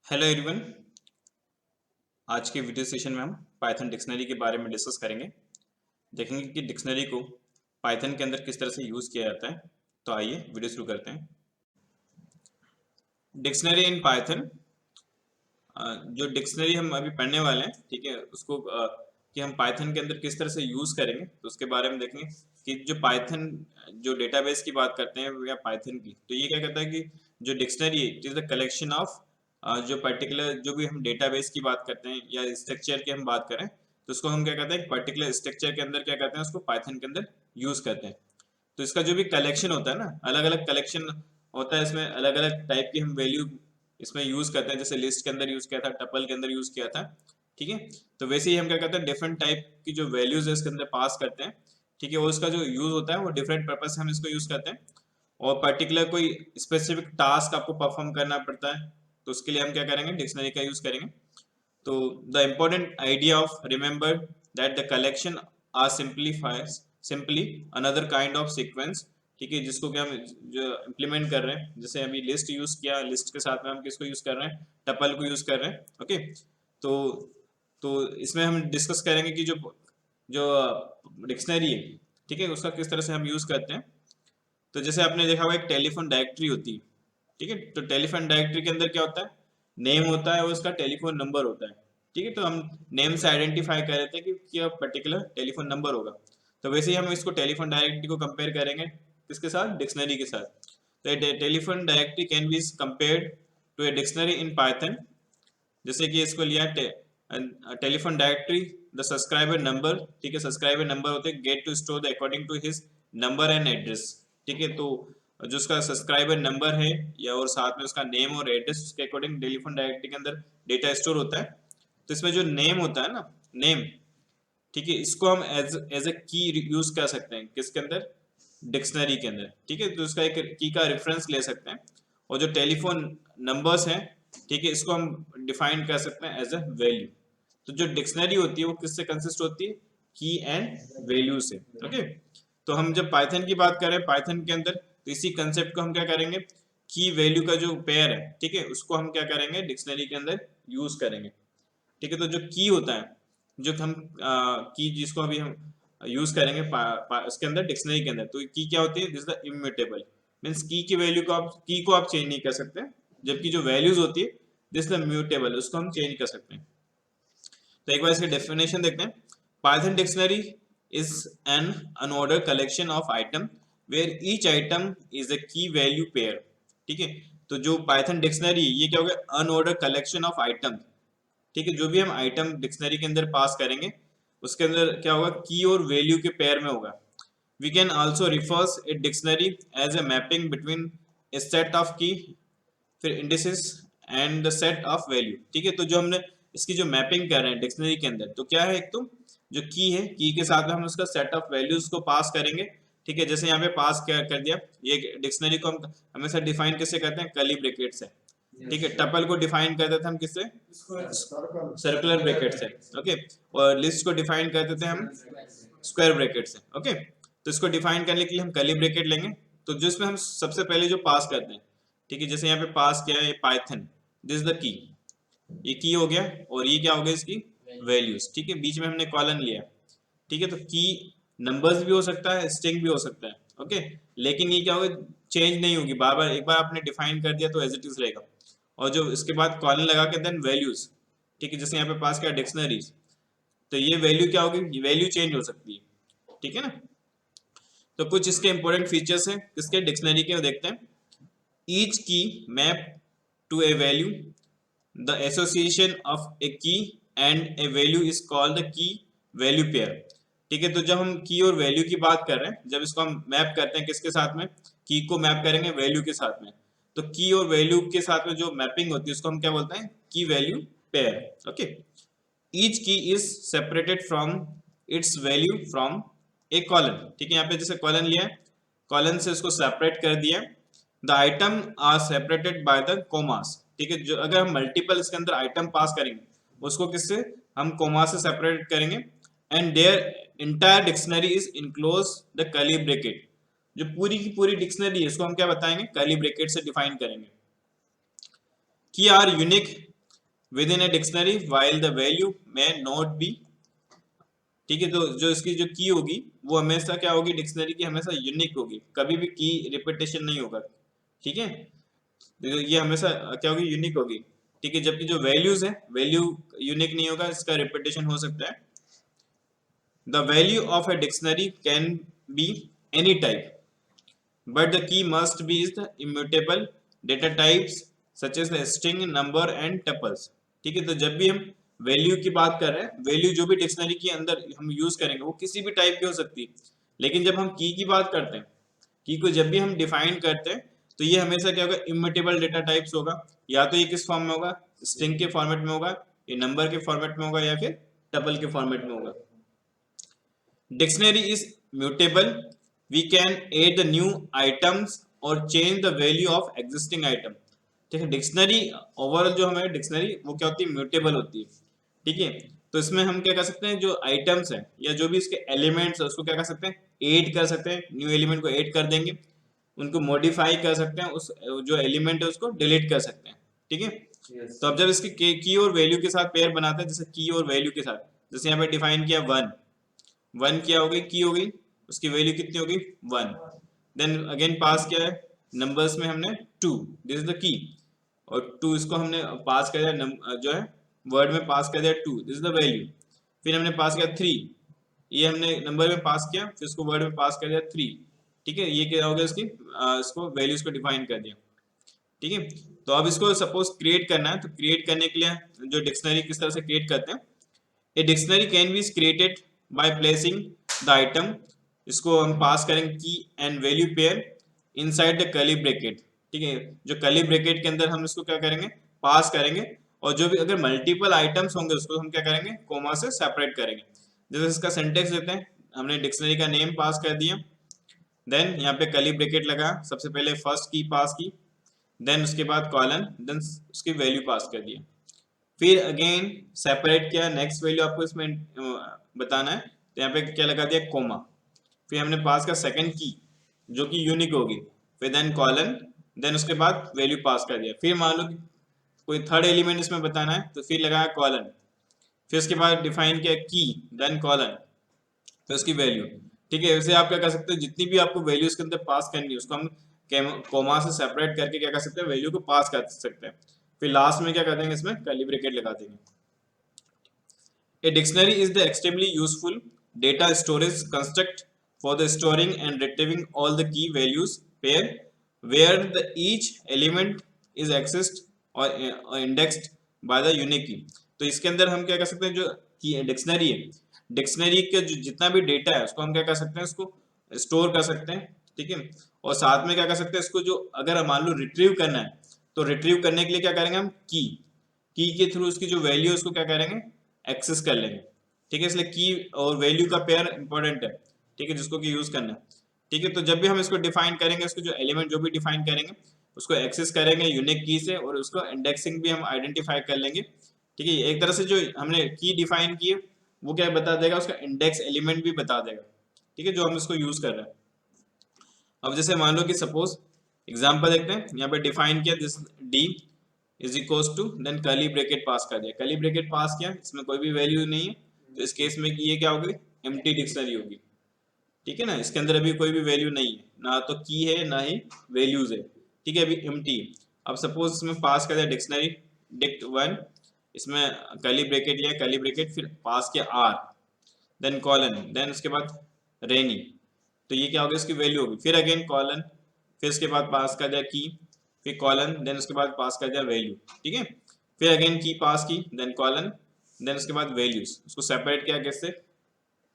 Hello everyone. आज के video session में हम पाइथन डिक्शनरी के बारे में डिस्कस करेंगे। देखेंगे कि डिक्शनरी को पाइथन के अंदर किस तरह से यूज़ किया जाता है। तो आइए वीडियो शुरू करते हैं। डिक्शनरी इन पाइथन, जो डिक्शनरी हम अभी पढ़ने वाले हैं, ठीक है, उसको कि हम पाइथन के अंदर किस तरह से यूज़ करेंगे तो उसके बारे में देखेंगे कि जो पाइथन जो डेटाबेस की बात करते हैं या पाइथन की, तो ये क्या कहता है कि जो डिक्शनरी है it is the collection of जो पर्टिकुलर जो भी हम डेटाबेस की बात करते हैं या स्ट्रक्चर की हम बात करें तो उसको हम क्या कहते हैं, एक पर्टिकुलर स्ट्रक्चर के अंदर क्या करते हैं, उसको पाइथन के अंदर यूज़ करते हैं। तो इसका जो भी कलेक्शन होता है ना, अलग अलग कलेक्शन होता है, इसमें अलग अलग टाइप की हम वैल्यू इसमें यूज करते हैं। जैसे लिस्ट के अंदर यूज किया था, टपल के अंदर यूज किया था, ठीक है। तो वैसे ही हम क्या करते हैं, डिफरेंट टाइप की जो वैल्यूज है इसके अंदर पास करते हैं, ठीक है। वो इसका जो यूज होता है वो डिफरेंट पर्पज से हम इसको यूज करते हैं। और पर्टिकुलर कोई स्पेसिफिक टास्क आपको परफॉर्म करना पड़ता है तो उसके लिए हम क्या करेंगे, डिक्शनरी का यूज करेंगे। तो the important idea of remember that the collection are simply another kind of sequence, ठीक है, जिसको कि हम जो इम्प्लीमेंट कर रहे हैं। जैसे अभी लिस्ट यूज किया, लिस्ट के साथ में हम किसको यूज कर रहे हैं, टपल को यूज कर रहे हैं, ओके। तो तो इसमें हम डिस्कस करेंगे कि जो जो डिक्शनरी है, ठीक है, उसका किस तरह से हम यूज करते हैं। तो जैसे आपने देखा होगा एक टेलीफोन डायरेक्टरी होती है, ठीक है। तो टेलीफोन डायरेक्टरी के अंदर क्या होता है, नेम होता है और उसका टेलीफोन नंबर होता है, ठीक है। तो हम नेम से आइडेंटिफाई कर रहे थे कि क्या पर्टिकुलर टेलीफोन नंबर होगा। तो वैसे ही हम इसको टेलीफोन डायरेक्टरी को कंपेयर करेंगे किसके साथ, डिक्शनरी के साथ। तो telephone directory can be compared to a dictionary in Python. जैसे कि इसको लिया telephone directory, the subscriber number, ठीक है, सब्सक्राइबर नंबर होते हैं get to store the according to his number and address, ठीक है। तो जो उसका सब्सक्राइबर नंबर है या और साथ में उसका नेम और एड्रेस, उसके अकॉर्डिंग टेलीफोन डायरेक्टरी के अंदर डेटा स्टोर होता है। तो इसमें जो नेम होता है ना, नेम, ठीक है, इसको हम एज एज ए की यूज कर सकते हैं किसके अंदर, डिक्शनरी के अंदर, ठीक है। तो उसका एक की का रेफरेंस ले सकते हैं। और जो टेलीफोन नंबर्स हैं, ठीक है, इसको हम डिफाइन कर सकते हैं एज अ वैल्यू। तो जो डिक्शनरी होती है वो किससे कंसिस्ट होती है, की एंड वैल्यू से, ओके। तो हम जब पाइथन की बात करें, पाइथन के अंदर तो इसी कंसेप्ट को हम क्या करेंगे, की वैल्यू का जो पेयर है, ठीक है, उसको हम क्या करेंगे, डिक्शनरी के अंदर यूज करेंगे, ठीक है। तो जो की होता है, जो हम की जिसको अभी हम यूज करेंगे उसके अंदर डिक्शनरी के अंदर, तो की क्या होती है, दिस द इम्यूटेबल, मींस की वैल्यू को आप की को आप चेंज नहीं कर सकते। जबकि जो वैल्यूज होती है दिस द म्यूटेबल, उसको हम चेंज कर सकते हैं। तो एक बार इसकी डेफिनेशन देखते हैं। Python dictionary is an unorder collection of item where each item is a key value pair, ठीक है। तो जो पाइथन डिक्शनरी ये क्या होगा, अनऑर्डर कलेक्शन ऑफ आइटम, ठीक है। जो भी हम आइटम डिक्शनरी के अंदर पास करेंगे उसके अंदर क्या होगा, की और वैल्यू के पेयर में होगा। We can also refers a dictionary as a mapping between a set of key, फिर indices and the set of value, ठीक है। तो जो हमने इसकी जो मैपिंग कर रहे हैं डिक्शनरी के अंदर, तो क्या है, एक तो जो की है, की के साथ में हम उसका सेट ऑफ वैल्यूज को पास करेंगे, ठीक है। जैसे यहाँ पे पास कर दिया, ये डिक्शनरी को हम हमेशा डिफाइन किससे करते हैं, कर्ली ब्रैकेट से, ठीक है। टपल को डिफाइन करते थे हम किससे, सर्कुलर ब्रैकेट से, ओके। और लिस्ट को डिफाइन करते थे हम स्क्वायर ब्रैकेट से, ओके। तो इसको डिफाइन करने के लिए हम कर्ली ब्रैकेट लेंगे। तो जिसमें हम सबसे पहले जो पास करते हैं, ठीक है, जैसे यहाँ पे पास किया है पाइथन, दिस द की, ये की हो गया और ये क्या हो गया, इसकी वैल्यूज, ठीक है। बीच में हमने कॉलन लिया, ठीक है। तो की नंबर्स भी हो सकता है, स्ट्रिंग भी हो सकता है, ओके। लेकिन ये क्या होगा, चेंज नहीं होगी, बार बार एक बार आपने डिफाइन कर दिया तो एज इट इज रहेगा। और जो इसके बाद कॉलन लगा के देन वैल्यूज, ठीक है, जैसे यहाँ पे पास किया डिक्शनरीज, तो ये वैल्यू क्या होगी, ये वैल्यू चेंज हो सकती है, ठीक है ना। तो कुछ इसके इंपॉर्टेंट फीचर्स हैं किसके, डिक्शनरी के, देखते हैं। Each key map to a value, the association of a key and a value is called the key value pair, ठीक है। तो जब हम की और वैल्यू की बात कर रहे हैं, जब इसको हम मैप करते हैं किसके साथ में, की को मैप करेंगे वैल्यू के साथ में, तो की और वैल्यू के साथ में जो मैपिंग होती है उसको हम क्या बोलते हैं, की वैल्यू पेयर, ओके। ईच की is separated from its value from A colon, ठीक है। यहाँ पे जैसे कॉलन लिया है, कॉलन से उसको सेपरेट कर दिया। The item are separated by the commas, ठीक है। जो अगर हम मल्टीपल इसके अंदर आइटम पास करेंगे उसको किससे, हम कोमा से सेपरेट करेंगे। And their entire dictionary is enclose the curly bracket, जो पूरी की पूरी डिक्शनरी है इसको हम क्या बताएंगे, कर्ली ब्रैकेट से डिफाइन करेंगे। Key are unique within a dictionary while the value may not be, ठीक है। तो जो इसकी जो की होगी वो हमेशा क्या होगी, डिक्शनरी की हमेशा यूनिक होगी, कभी भी की रिपीटेशन नहीं होगा, ठीक है। तो ये हमेशा क्या होगी, यूनिक होगी, ठीक है। जबकि जो वैल्यूज है, वैल्यू यूनिक नहीं होगा, इसका रिपीटेशन हो सकता है। The value of a dictionary can be any type but the key must be is the immutable data types such as the string, number and tuples, ठीक है। तो जब भी हम वैल्यू की बात कर रहे हैं, वैल्यू जो भी डिक्शनरी के अंदर हम यूज करेंगे वो किसी भी टाइप की हो सकती है, लेकिन जब हम की बात करते हैं, की को जब भी हम डिफाइन करते हैं तो ये हमेशा क्या होगा, इम्यूटेबल डेटा टाइप्स होगा। या तो ये किस फॉर्म में होगा, स्ट्रिंग के फॉर्मेट में होगा, ये नंबर के फॉर्मेट में होगा, या फिर टपल के फॉर्मेट में होगा। Dictionary is mutable. We can add the new items or change the value of existing item, ठीक है। डिक्शनरी ओवरऑल जो हमारी डिक्शनरी वो क्या होती है, म्यूटेबल होती है, ठीक है। तो इसमें हम क्या कर सकते हैं, जो आइटम्स हैं या जो भी इसके एलिमेंट्स है उसको क्या कर सकते हैं, ऐड कर सकते हैं, न्यू एलिमेंट को ऐड कर देंगे, उनको मॉडिफाई कर सकते हैं, उस जो एलिमेंट है उसको डिलीट कर सकते हैं, ठीक है। yes. तो अब जब इसकी की और वैल्यू के साथ पेयर बनाते हैं, जैसे की और वैल्यू के साथ, जैसे यहाँ पे डिफाइन किया वन क्या हो गई, की हो गई, उसकी वैल्यू कितनी हो गई, वन। देन अगेन पास क्या है, नंबर्स में हमने to, this is the key, और टू इसको हमने पास कर दिया, जो है वर्ड में पास कर दिया two, this is the value. फिर हमने पास किया थ्री, ये हमने नंबर में पास किया, फिर इसको वर्ड में पास कर दिया थ्री, ठीक है। ये क्या हो गया, इसकी इसको वैल्यूज को डिफाइन कर दिया, ठीक है। तो अब इसको सपोज क्रिएट करना है, तो क्रिएट करने के लिए जो डिक्शनरी किस तरह से क्रिएट करते हैं, a dictionary can be created by placing the item, इसको हम पास करेंगे की and value pair inside the curly bracket, ठीक है। जो कर्ली ब्रैकेट के अंदर हम इसको क्या करेंगे, पास करेंगे, और जो भी अगर मल्टीपल आइटम्स होंगे उसको हम क्या करेंगे, कोमा से सेपरेट करेंगे। जैसे इसका सिंटेक्स देते हैं, हमने डिक्शनरी का नेम पास कर दिया, देन यहाँ पे कर्ली ब्रैकेट लगा, सबसे पहले फर्स्ट की पास की, देन उसके बाद कॉलन, देन उसकी वैल्यू पास कर दिया, फिर अगेन सेपरेट किया, नेक्स्ट वैल्यू आपको इसमें बताना है, तो यहाँ पे क्या लगा दिया, कोमा, फिर हमने पास का सेकंड की जो कि यूनिक होगी, फिर देन कॉलन, देन उसके बाद वैल्यू पास कर दिया, फिर मान लो कोई थर्ड एलिमेंट इसमें बताना है तो फिर लगाया कॉलन, फिर उसके बाद डिफाइन किया की, देन कॉलन, फिर उसकी वैल्यू, ठीक है। वैसे आप क्या कर सकते हो, जितनी भी आपको वैल्यू इसके अंदर पास करनी है उसको हम कोमा से सेपरेट करके क्या कर सकते हैं, वैल्यू को पास कर सकते हैं, फिर लास्ट में क्या कर देंगे, इसमें कर्ली ब्रैकेट लगा देंगे। A dictionary is the extremely useful data storage construct for the storing and retrieving all the key values pair where the each element is accessed or indexed by the unique key। तो इसके अंदर हम क्या कर सकते हैं, जो की डिक्शनरी है, डिक्शनरी के जो जितना भी डेटा है उसको हम क्या कर सकते हैं, उसको स्टोर कर सकते हैं, ठीक है। और साथ में क्या कर सकते हैं, इसको जो अगर मान लो रिट्रीव करना है तो रिट्रीव करने के लिए क्या करेंगे, हम की के थ्रू उसकी जो वैल्यू है उसको क्या करेंगे, एक्सेस कर लेंगे, ठीक है। इसलिए की और वैल्यू का पेयर इंपॉर्टेंट है, ठीक है, जिसको कि यूज करना है, ठीक है। तो जब भी हम इसको डिफाइन करेंगे, उसको जो एलिमेंट जो भी डिफाइन करेंगे उसको एक्सेस करेंगे यूनिक की से, और उसको इंडेक्सिंग भी हम आइडेंटिफाई कर लेंगे, ठीक है। एक तरह से जो हमने की डिफाइन की है वो क्या बता देगा, उसका इंडेक्स एलिमेंट भी बता देगा, ठीक है, जो हम इसको यूज कर रहे हैं। अब जैसे मान लो कि सपोज एग्जांपल देखते हैं, यहाँ पे डिफाइन किया this D is equals to, then curly bracket पास कर दिया, कर्ली ब्रैकेट पास किया, इसमें कोई भी वैल्यू नहीं है, तो इस केस में ये क्या होगी, एम्प्टी डिक्शनरी होगी, ठीक है ना। इसके अंदर अभी कोई भी वैल्यू नहीं है, ना तो की है ना ही वैल्यूज है, ठीक है, अभी एम्प्टी है। अब सपोज इसमें पास कर दिया डिक्शनरी डिक्ट वन, इसमें कर्ली ब्रैकेट लिया, कर्ली ब्रैकेट फिर पास किया आर, देन कॉलन, देन उसके बाद रेनी, तो ये क्या होगा, इसकी वैल्यू होगी, फिर अगेन कॉलन, फिर इसके बाद पास कर दिया की, फिर कॉलन, देन उसके बाद पास कर दिया वैल्यू, ठीक है। फिर अगेन की पास की, देन कॉलन, देन उसके बाद वैल्यूज, उसको सेपरेट किया किससे,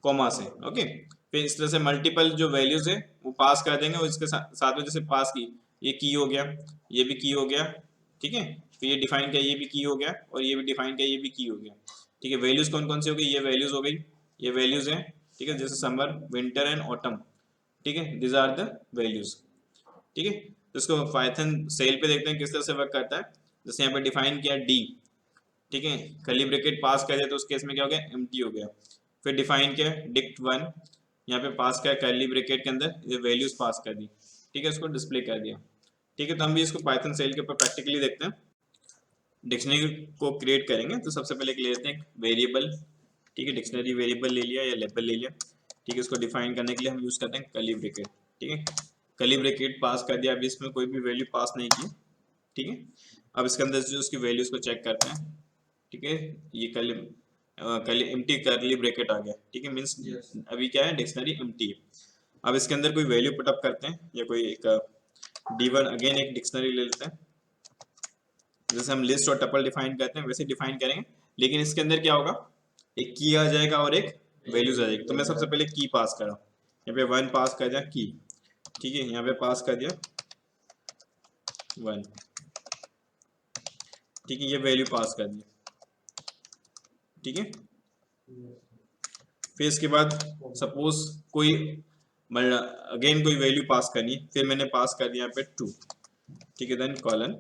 कॉमा से, ओके। फिर इस तरह से मल्टीपल जो वैल्यूज है वो पास कर देंगे, और इसके साथ में जैसे पास की, ये की हो गया, ये भी की हो गया, ठीक है। फिर ये डिफाइन किया, ये भी की हो गया, और ये भी डिफाइन किया, ये भी की हो गया, ठीक है। वैल्यूज कौन कौन सी हो गई, ये वैल्यूज हो गई, ये वैल्यूज है, ठीक है, जैसे समर, विंटर एंड ऑटम, ठीक है, दिस आर द वैल्यूज, ठीक है। तो इसको पाइथन सेल पे देखते हैं किस तरह से वर्क करता है। जैसे यहाँ पे डिफाइन किया डी, ठीक है, कर्ली ब्रैकेट पास कर दिया तो उस केस में क्या हो गया, एम्प्टी हो गया। फिर डिफाइन किया डिक्ट वन, यहाँ पे पास किया कर्ली ब्रैकेट के अंदर ये वैल्यूज पास कर दी, ठीक है, इसको डिस्प्ले कर दिया, ठीक है। तो हम भी इसको पाइथन सेल के ऊपर प्रैक्टिकली देखते हैं। डिक्शनरी को क्रिएट करेंगे तो सबसे पहले ले लेते हैं वेरिएबल, ठीक है, डिक्शनरी वेरिएबल ले लिया या लेबल ले लिया, ठीक है। इसको डिफाइन करने के लिए हम यूज करते हैं कर्ली ब्रैकेट, ठीक है। कर्ली ब्रैकेट पास कर दिया, अभी इसमें कोई भी वैल्यू पास नहीं की, ठीक है। अब इसके अंदर जो उसकी वैल्यूज को चेक करते हैं, ठीक है। ये कर्ली एम्प्टी कर्ली ब्रैकेट आ गया, ठीक है, मींस अभी क्या है, डिक्शनरी एम्प्टी है। अब इसके अंदर कोई वैल्यू पुटअप करते हैं या कोई एक D1 अगेन एक डिक्शनरी ले लेते हैं, जैसे हम लिस्ट और टपल डिफाइन करते हैं वैसे डिफाइन करेंगे, लेकिन इसके अंदर क्या होगा, एक की आ जाएगा और एक वैल्यूज आ जाएगी। तो मैं सबसे पहले की पास कर रहा हूँ, यहाँ पे 1 पास कर दिया की, ठीक है, यहाँ पे पास कर दिया 1, ठीक है, ये वैल्यू पास कर दी, ठीक है। फिर इसके बाद सपोज कोई अगेन कोई वैल्यू पास करनी है, फिर मैंने पास कर दिया यहाँ पे 2, ठीक है, देन कॉलन,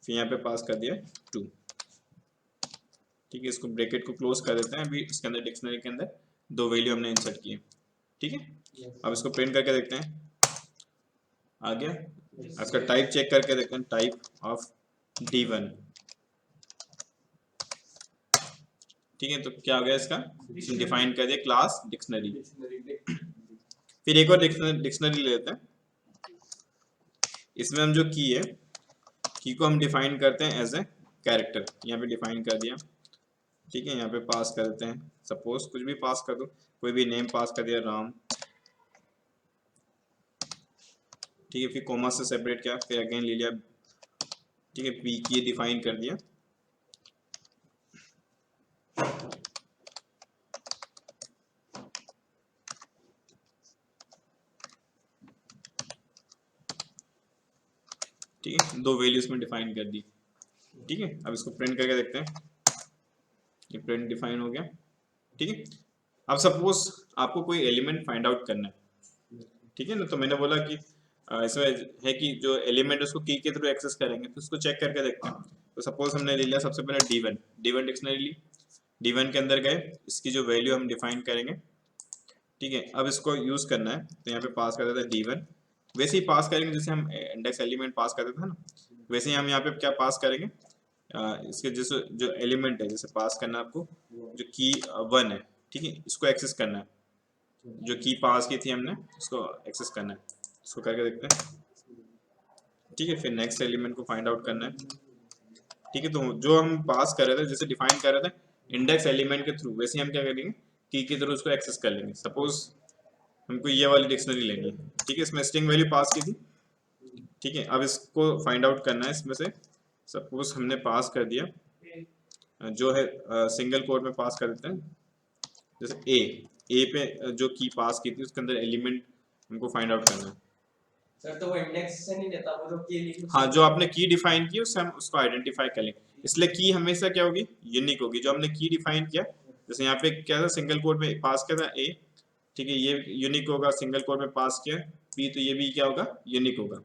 फिर यहाँ पे पास कर दिया 2, ठीक है। इसको ब्रैकेट को क्लोज कर देते हैं। अभी इसके अंदर डिक्शनरी के अंदर 2 वैल्यू हमने इंसर्ट किए, ठीक है। अब इसको प्रिंट करके देखते हैं, आ गया। इसका टाइप चेक करके देखते हैं, टाइप ऑफ D1, ठीक है। तो क्या हो गया इसका, डिफाइन कर दिया क्लास डिक्शनरी। फिर एक और डिक्शनरी ले लेते हैं, इसमें हम जो की है, की को हम डिफाइन करते हैं एज ए कैरेक्टर, यहाँ पे डिफाइन कर दिया, ठीक है। यहाँ पे पास कर देते हैं, सपोज कुछ भी पास कर दो, कोई भी नेम पास कर दिया राम, ठीक है। फिर कोमा से सेपरेट किया, फिर अगेन ले लिया, ठीक है, पी की डिफाइन कर दिया, ठीक है, 2 वैल्यूज में डिफाइन कर दी, ठीक है। अब इसको प्रिंट करके देखते हैं, ये प्रिंट डिफाइन हो गया, ठीक है। अब सपोज आपको कोई एलिमेंट फाइंड आउट करना है, ठीक है ना, तो मैंने बोला कि इसमें है कि जो एलिमेंट उसको की के थ्रू एक्सेस करेंगे, तो उसको चेक करके देखते हैं। तो सपोज हमने ले लिया सबसे पहले D1 डिक्शनरी ली, D1 के अंदर गए, इसकी जो वैल्यू हम डिफाइन करेंगे, ठीक है। अब इसको यूज करना है, तो यहाँ पे पास कर देते हैं D1, वैसे ही पास करेंगे जैसे हम इंडेक्स एलिमेंट पास करते थे ना, वैसे ही हम यहाँ पे क्या पास करेंगे, इसके जैसे जो एलिमेंट है, जैसे पास करना है आपको, जो की 1 है, ठीक है, इसको एक्सेस करना है, जो की पास की थी हमने उसको एक्सेस करना है, इसको करके देखते हैं, ठीक है। फिर नेक्स्ट एलिमेंट को फाइंड आउट करना है, ठीक है। तो जो हम पास कर रहे थे, जैसे डिफाइन कर रहे थे इंडेक्स एलिमेंट के थ्रू, वैसे ही हम क्या करेंगे, की के थ्रू उसको एक्सेस कर लेंगे। सपोज हमको ये वाली डिक्शनरी लेनी है, ठीक है, इसमें स्ट्रिंग वैल्यू पास की थी, ठीक है। अब इसको फाइंड आउट करना है, इसमें से सपोज हमने पास कर दिया, जो है सिंगल कोड में पास कर देते हैं, जैसे ए पे जो की पास की थी उसके अंदर एलिमेंट हमको फाइंड आउट करना है। सर तो वो इंडेक्स से नहीं लेता, वो जो की लिखी, हाँ, जो आपने की डिफाइन की उससे हम उसको आइडेंटिफाई कर लेंगे, इसलिए की हमेशा क्या होगी, यूनिक होगी। जो हमने की डिफाइन किया, जैसे यहाँ पे क्या था, सिंगल कोड में पास किया था ए, ठीक है, ये यूनिक होगा, सिंगल कोड में पास किया बी, तो ये भी क्या होगा, यूनिक होगा।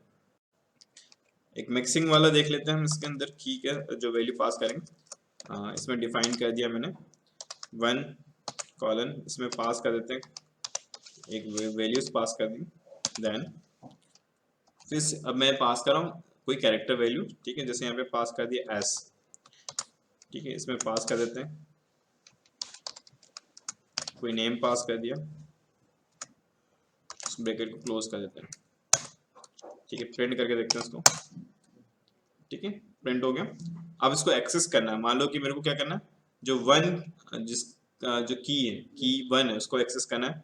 एक मिक्सिंग वाला देख लेते हैं हम, इसके अंदर की का जो वैल्यू पास करेंगे, इसमें डिफाइन कर दिया मैंने 1 कॉलन, इसमें पास कर देते हैं एक वैल्यूज पास कर दी, देन फिर अब मैं पास कर रहा हूँ कोई कैरेक्टर वैल्यू, ठीक है, जैसे यहाँ पे पास कर दिया एस, ठीक है, इसमें पास कर देते हैं कोई नेम पास कर दिया, ब्रैकेट को क्लोज कर देते हैं, ठीक है। प्रिंट करके देखते हैं इसको, ठीक है, प्रिंट हो गया। अब इसको एक्सेस करना है, मान लो कि मेरे को क्या करना है, जो 1 जिस जो की है, की 1 है, उसको एक्सेस करना है,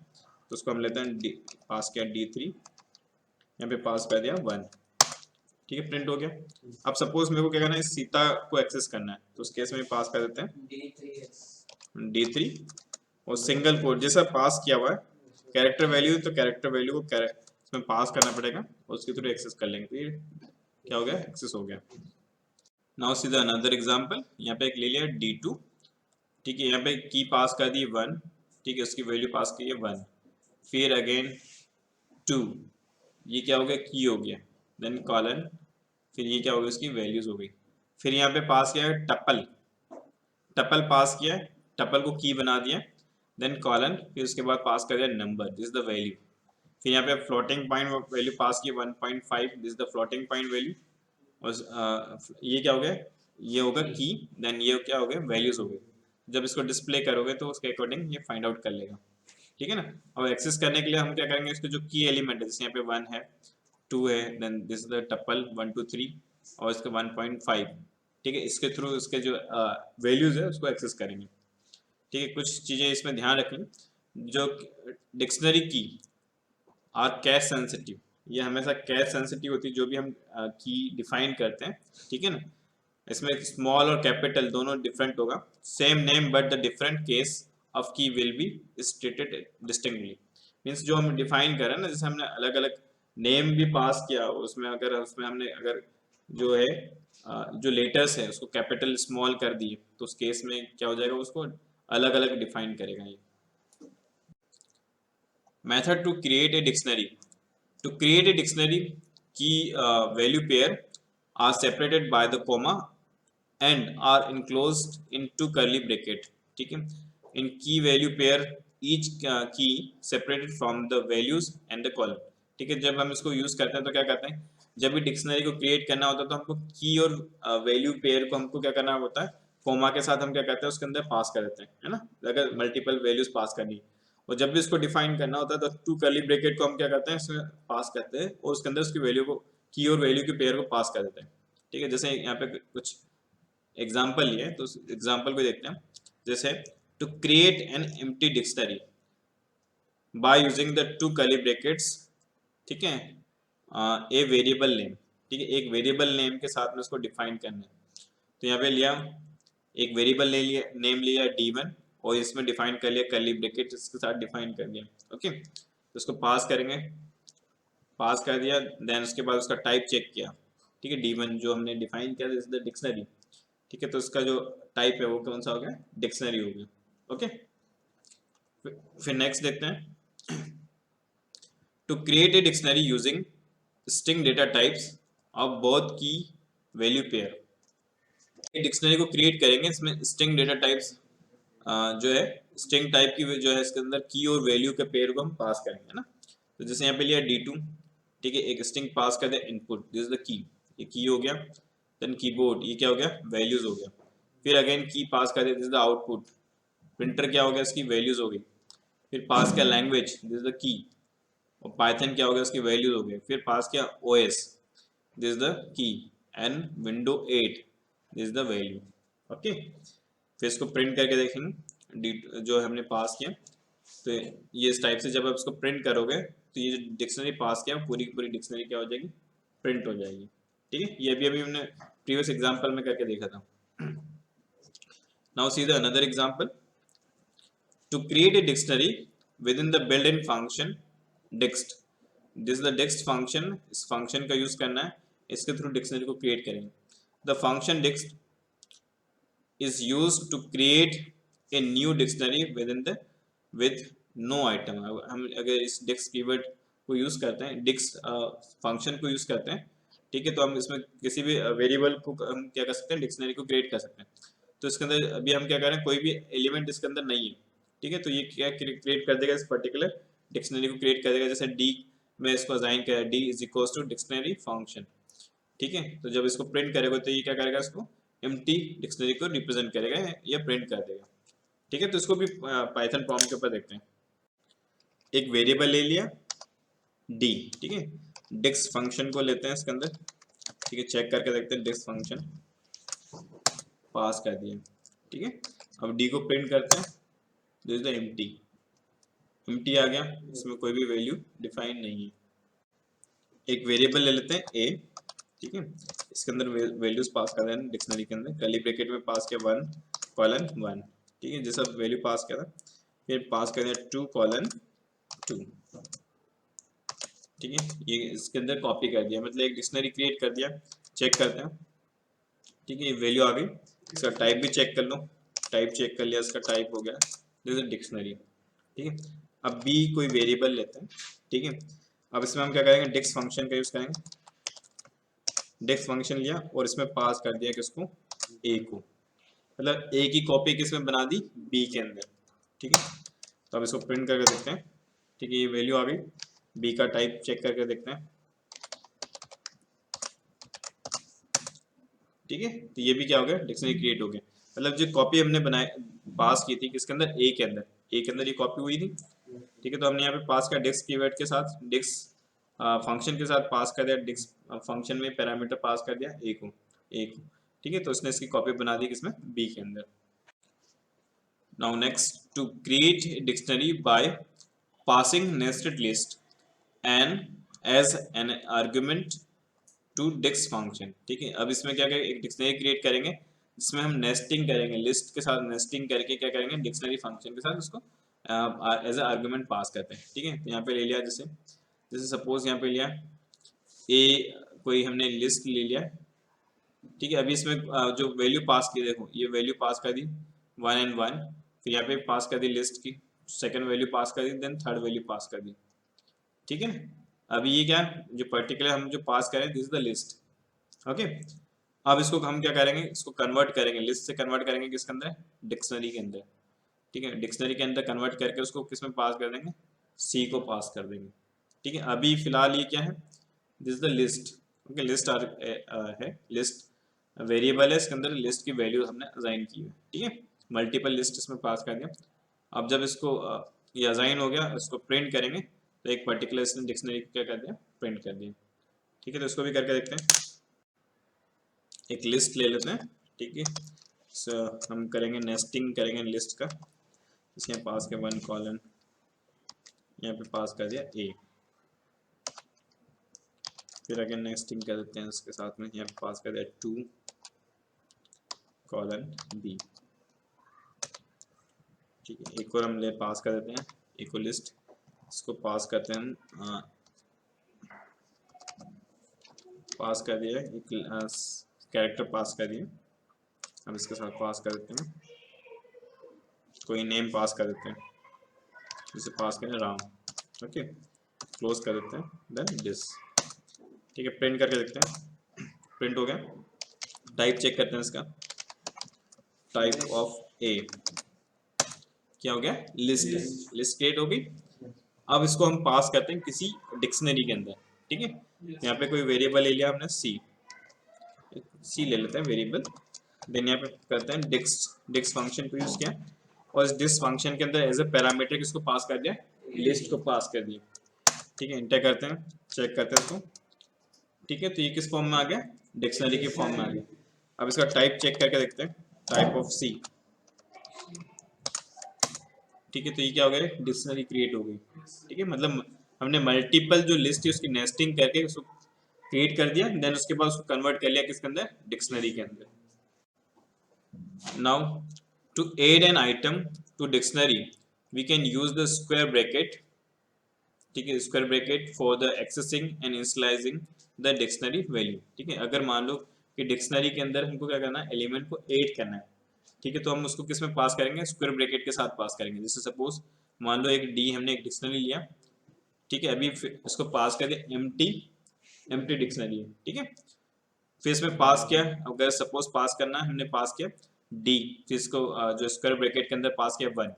तो उसको हम लेते हैं पास किया D3, यहाँ पे पास कर दिया 1, ठीक है, प्रिंट हो गया। अब सपोज मेरे को क्या करना है, सीता को एक्सेस करना है, तो उस केस में पास कर देते हैं D3 और सिंगल कोड जैसा पास किया हुआ है कैरेक्टर वैल्यू, तो कैरेक्टर वैल्यू को इसमें पास करना पड़ेगा और उसके थ्रू एक्सेस कर लेंगे, फिर क्या हो गया, एक्सेस हो गया। Now see the another example, यहाँ पे एक ले लिया D2, ठीक है, यहाँ पे की पास कर दी 1, ठीक है, उसकी वैल्यू पास की है 1, फिर अगेन 2, ये क्या हो गया, की हो गया, देन कॉलन, फिर ये क्या हो गया, उसकी वैल्यूज हो गई। फिर यहाँ पे पास किया है टपल, टपल पास किया है, टपल को की बना दिया, देन कॉलन, फिर उसके बाद पास कर दिया number, this is the value. फिर यहाँ पे फ्लोटिंग पॉइंट वैल्यू पास की 1.5, this is the floating point value, और ये क्या हो गया, ये होगा की, देन ये क्या हो गया, वैल्यूज हो गए। जब इसको डिस्प्ले करोगे तो उसके अकॉर्डिंग ये फाइंड आउट कर लेगा, ठीक है ना। अब एक्सेस करने के लिए हम क्या करेंगे, इसके जो की एलिमेंट है, जैसे यहाँ पे 1 है, 2 है, देन दिस द टपल 1 2 3 और इसका 1.5, ठीक है। इसके थ्रू इसके जो वैल्यूज है उसको एक्सेस करेंगे, ठीक है। कुछ चीज़ें इसमें ध्यान रखें, जो डिक्शनरी की आर कैश सेंसिटिव, ये हमेशा कैश सेंसिटिव होती है जो भी हम की डिफाइन करते हैं, ठीक है ना। इसमें स्मॉल और कैपिटल दोनों डिफरेंट होगा, same name but the different case of key will be stated distinctly. Means जो हम डिफाइन कर रहे हैं ना, जैसे हमने अलग अलग नेम भी पास किया, उसमें हमने अगर जो है जो लेटर्स है उसको कैपिटल स्मॉल कर दिए, तो उस केस में क्या हो जाएगा, उसको अलग अलग डिफाइन करेगा ये। Method to create a dictionary, to create a dictionary, key value pair are separated by the comma and are enclosed in two curly bracket, ठीक है। in key value pair each key separated from the values and the column, ठीक है। जब हम इसको use करते हैं तो क्या करते हैं, जब भी डिक्शनरी को क्रिएट करना होता है तो हमको की और वैल्यू पेयर को हमको क्या करना होता है, कोमा के साथ हम क्या करते हैं उसके अंदर पास कर देते हैं, है ना, अगर मल्टीपल वैल्यूज पास करनी है। और जब भी इसको डिफाइन करना होता है तो टू कर्ली ब्रैकेट को हम क्या करते हैं, इसमें पास करते हैं और उसके अंदर उसकी वैल्यू को, की और वैल्यू की पेयर को पास कर देते हैं, ठीक है। जैसे यहाँ पे कुछ एग्जाम्पल लिए तो एग्जाम्पल को देखते हैं, जैसे to create an empty dictionary by using the two curly brackets, ठीक है, ए वेरिएबल नेम, ठीक है। एक वेरिएबल नेम के साथ में उसको डिफाइन करना है, तो यहाँ पे लिया एक वेरिएबल नेम लिया d1 और इसमें डिफाइन कर लिया कर्ली ब्रैकेट, इसके साथ डिफाइन कर दिया, ओके। तो इसको पास करेंगे, पास कर दिया, देन उसके बाद उसका टाइप चेक किया, ठीक है। d1 जो हमने डिफाइन किया दिस इज द डिक्शनरी, ठीक है। तो इसका जो टाइप है वो कौन सा हो गया, डिक्शनरी हो गया, ओके। फिर नेक्स्ट देखते हैं, to create a dictionary using string data types of both key value pair. Dictionary को क्रिएट करेंगे, इसमें स्ट्रिंग डेटा टाइप्स जो है स्ट्रिंग टाइप की जो है इसके अंदर की और वैल्यू के पेयर को हम पास करेंगे ना। तो जैसे यहाँ पे लिया d2, ठीक है, एक स्ट्रिंग पास कर दिया input, this is the key, ये की हो गया, देन कीबोर्ड, ये क्या हो गया, वैल्यूज हो गया। फिर अगेन की पास कर दिया, this is the output, printer क्या हो गया, इसकी वैल्यूज हो गई। फिर पास किया language, this is the key, और पाइथन क्या हो गया, उसकी वैल्यूज हो गई। फिर पास किया OS, this is the key, and window 8, this is the value, okay. फिर इसको प्रिंट करके देखेंगे जो हमने पास किया, तो ये इस टाइप से जब आप इसको प्रिंट करोगे तो ये जो डिक्शनरी पास किया पूरी की पूरी डिक्शनरी क्या हो जाएगी, प्रिंट हो जाएगी, ठीक है। ये भी अभी हमने प्रीवियस एग्जांपल में करके देखा था। Now see the another example, to create a dictionary within the built in function dict, this is the dict function, इस फंक्शन का यूज करना है, इसके थ्रू डिक्शनरी को क्रिएट करेंगे। The function dict is used to create a new dictionary within the with no item। हम अगर इस dix कीवर्ड को यूज करते हैं, dix फंक्शन को यूज करते हैं, ठीक है, तो हम इसमें किसी भी वेरिएबल को हम क्या कर सकते हैं, डिक्शनरी को क्रिएट कर सकते हैं। तो इसके अंदर अभी हम क्या कर रहे हैं, कोई भी एलिमेंट इसके अंदर नहीं है, ठीक है, तो ये क्या क्रिएट कर देगा, इस पर्टिकुलर डिक्शनरी को क्रिएट कर देगा। जैसे डी में इसको असाइन किया, D is equals to dictionary function, ठीक है। तो जब इसको प्रिंट करेगा तो ये क्या करेगा, इसको एम्प्टी डिक्शनरी को रिप्रेजेंट करेगा या प्रिंट कर देगा, ठीक है। तो इसको भी पाइथन प्रॉम्प्ट के ऊपर देखते हैं। एक वेरिएबल ले लिया डी, ठीक है, डिक्स फंक्शन को लेते हैं इसके अंदर, ठीक है, चेक करके देखते हैं, डिक्स फंक्शन पास कर दिया, ठीक है। अब डी को प्रिंट करते हैं, this is the empty, empty आ गया, इसमें कोई भी वैल्यू डिफाइन नहीं है। एक वेरिएबल ले लेते हैं ए, ठीक है, इसके अंदर वैल्यूज पास कर रहे हैं डिक्शनरी के अंदर, कर्ली ब्रैकेट में पास किया 1 कॉलन 1, ठीक है, जैसा वैल्यू पास किया था। फिर पास कर दिया 2 कॉलन 2, ठीक है, ये इसके अंदर कॉपी कर दिया, मतलब एक डिक्शनरी क्रिएट कर दिया। चेक करते हैं, ठीक है, ये वैल्यू आ गई। इसका टाइप भी चेक कर लो, टाइप चेक कर लिया, इसका टाइप हो गया, दिस इज डिक्शनरी, ठीक है। अब बी कोई वेरिएबल लेते हैं, ठीक है। अब इसमें हम क्या करेंगे, डिक्स फंक्शन का यूज करेंगे, डिक्स फंक्शन लिया और इसमें पास कर दिया किसको, ए को, मतलब ए की कॉपी किसमें बना दी, बी के अंदर, ठीक है। तो अब इसको प्रिंट करके देखते हैं, ठीक है, ये वैल्यू आ गई। बी का टाइप चेक करके देखते हैं, ठीक है। तो ये भी क्या हो गया, डिक्शनरी क्रिएट हो गया। मतलब जो कॉपी हमने बनाई पास की थी किसके अंदर, ए के अंदर, ए के अंदर ये कॉपी हुई थी, ठीक है। तो हमने यहाँ पे पास किया डिक्स कीवर्ड के साथ, डिक्स फंक्शन के साथ पास कर दिया, डिक्स फंक्शन में पैरामीटर पास कर दिया ए को, ठीक है। तो उसने इसकी कॉपी बना दी किसमें, बी के अंदर। Now next, to create dictionary by passing nested list and as an argument to dicts function, ठीक है। अब इसमें क्या करेंगे, एक डिक्शनरी क्रिएट करेंगे जिसमें हम नेस्टिंग करेंगे, लिस्ट के साथ नेस्टिंग करके क्या करेंगे, डिक्शनरी फंक्शन के साथ उसको एज ए आर्गुमेंट पास करते हैं, ठीक है। तो यहाँ पे ले लिया, जैसे जैसे सपोज यहाँ पे लिया ए, कोई हमने लिस्ट ले लिया, ठीक है। अभी इसमें जो वैल्यू पास की, देखो ये वैल्यू पास कर दी 1 and 1, फिर यहाँ पे पास कर दी लिस्ट की सेकंड वैल्यू पास कर दी, देन थर्ड वैल्यू पास कर दी, ठीक है। अभी ये क्या, जो पर्टिकुलर हम जो पास करें, this is the list, okay. अब इसको हम क्या करेंगे, इसको कन्वर्ट करेंगे, लिस्ट से कन्वर्ट करेंगे किसके अंदर, डिक्शनरी के अंदर, ठीक है। डिक्शनरी के अंदर कन्वर्ट करके उसको किस में पास कर देंगे, सी को पास कर देंगे, ठीक है। अभी फिलहाल ये क्या है, this is the list, okay. List है, लिस्ट वेरिएबल है, इसके अंदर लिस्ट की वैल्यू हमने असाइन की है, ठीक है। मल्टीपल लिस्ट इसमें पास कर दिया। अब जब इसको ये असाइन हो गया, इसको प्रिंट करेंगे, तो एक पर्टिकुलर इसने डिक्शनरी क्या कर दिया, प्रिंट कर दिया, ठीक है। तो इसको भी करके देखते हैं, एक लिस्ट ले लेते हैं, ठीक है। सो हम करेंगे नेस्टिंग करेंगे लिस्ट का, इसके पास के 1 कॉलन, यहाँ पे पास कर दिया ए, फिर अगेन नेस्टिंग कर देते हैं इसके साथ में, यहाँ पे पास कर दिया 2 कॉलन बी, ठीक है। एक और हम ले पास कर देते हैं, एक और लिस्ट, इसको पास करते हैं हम, पास कर दिया एक कैरेक्टर पास कर दिए। अब इसके साथ पास कर देते हैं, कोई नेम पास कर देते हैं, जिसे पास करें राम, ओके। क्लोज कर देते हैं, देन दिस, ठीक है। प्रिंट करके देखते हैं, प्रिंट हो गया। टाइप चेक करते हैं इसका, टाइप ऑफ ए क्या हो गया, लिस्ट, लिस्ट क्रिएट हो गई। अब इसको हम पास करते हैं किसी डिक्शनरी के अंदर, ठीक है। यहाँ पे कोई वेरिएबल ले लिया हमने सी ले लेते हैं वेरिएबल, देन यहाँ पे करते हैं डिक्स फंक्शन को यूज किया, और इस डिक्स फंक्शन के अंदर एज ए पैरामीटर किसको पास कर दिया, लिस्ट को पास कर दिया, ठीक है। इंटर करते हैं, चेक करते हैं इसको, ठीक है। तो ये किस फॉर्म में आ गया, डिक्शनरी के फॉर्म में आ गया। अब इसका टाइप चेक करके देखते हैं, टाइप ऑफ सी, ठीक है। तो ये क्या हो गया, डिक्शनरी क्रिएट हो गई, ठीक है। मतलब हमने मल्टीपल जो लिस्ट है उसकी नेस्टिंग करके उसको क्रिएट कर दिया, देन उसके बाद उसको कन्वर्ट कर लिया किसके अंदर, डिक्शनरी के अंदर। Now to add an item to dictionary we can use the square bracket, ठीक है। Square bracket for the accessing and initialising the dictionary value, ठीक है। अगर मान लो कि डिक्शनरी के अंदर हमको क्या करना है, एलिमेंट को ऐड करना है, ठीक है। तो हम उसको किस में पास करेंगे, स्क्वायर ब्रैकेट के साथ पास करेंगे। जैसे सपोज मान लो एक डी, हमने एक डिक्शनरी लिया, ठीक है। अभी इसको पास कर दिया एम्प्टी डिक्शनरी है, ठीक है। फिर इसमें पास किया, अगर सपोज पास करना है, हमने पास किया डी, फिर इसको जो स्क्वायर ब्रैकेट के अंदर पास किया 1।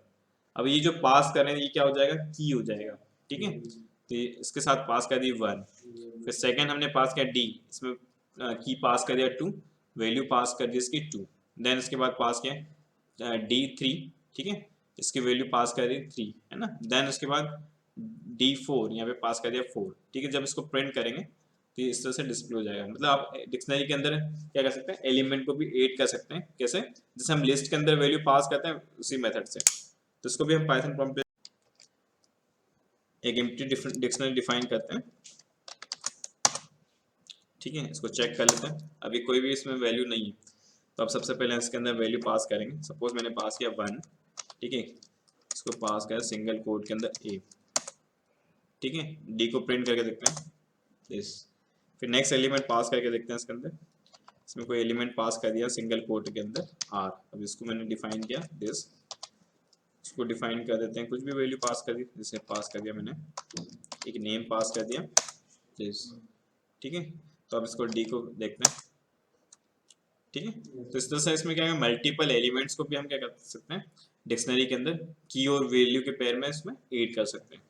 अब ये जो पास कर रहे हैं ये क्या हो जाएगा, की हो जाएगा, ठीक है। तो इसके साथ पास कर दी 1, फिर सेकंड हमने पास किया डी, इसमें की पास कर दिया 2, वैल्यू पास कर दी इसकी 2, देन इसके बाद पास किया D3, ठीक है। इसकी वैल्यू पास कर दी 3, है ना। देन उसके बाद D4 यहाँ पे पास कर दिया 4, ठीक है। जब इसको प्रिंट करेंगे तो इस तरह से डिस्प्ले हो जाएगा। मतलब आप डिक्शनरी के अंदर क्या कर सकते हैं, एलिमेंट को भी ऐड कर सकते हैं, कैसे, जैसे हम लिस्ट के अंदर वैल्यू पास करते हैं उसी मेथड से। तो इसको भी हम पाइथन प्रॉम्प्ट पे एक एम्प्टी डिक्शनरी डिफाइन करते हैं, ठीक है। इसको चेक कर लेते हैं, अभी कोई भी इसमें वैल्यू नहीं है, तो अब सबसे पहले इसके अंदर वैल्यू पास करेंगे। सपोज मैंने पास किया 1, ठीक है। इसको पास किया सिंगल कोट के अंदर ए, ठीक है। डी को प्रिंट करके देखते हैं दिस, फिर नेक्स्ट एलिमेंट पास करके देखते हैं इसके अंदर, इसमें कोई एलिमेंट पास कर दिया सिंगल कोट के अंदर आर। अब इसको मैंने डिफाइन किया दिस, इसको डिफाइन कर देते हैं, कुछ भी वैल्यू पास कर दी, जैसे पास कर दिया मैंने एक नेम पास कर दिया दिस, ठीक है। तो अब इसको डी को देखते हैं, ठीक है। तो इस तरह से इसमें क्या है, मल्टीपल एलिमेंट्स को भी हम क्या कर सकते हैं डिक्शनरी के अंदर की और वैल्यू के पेयर में इसमें ऐड कर सकते हैं।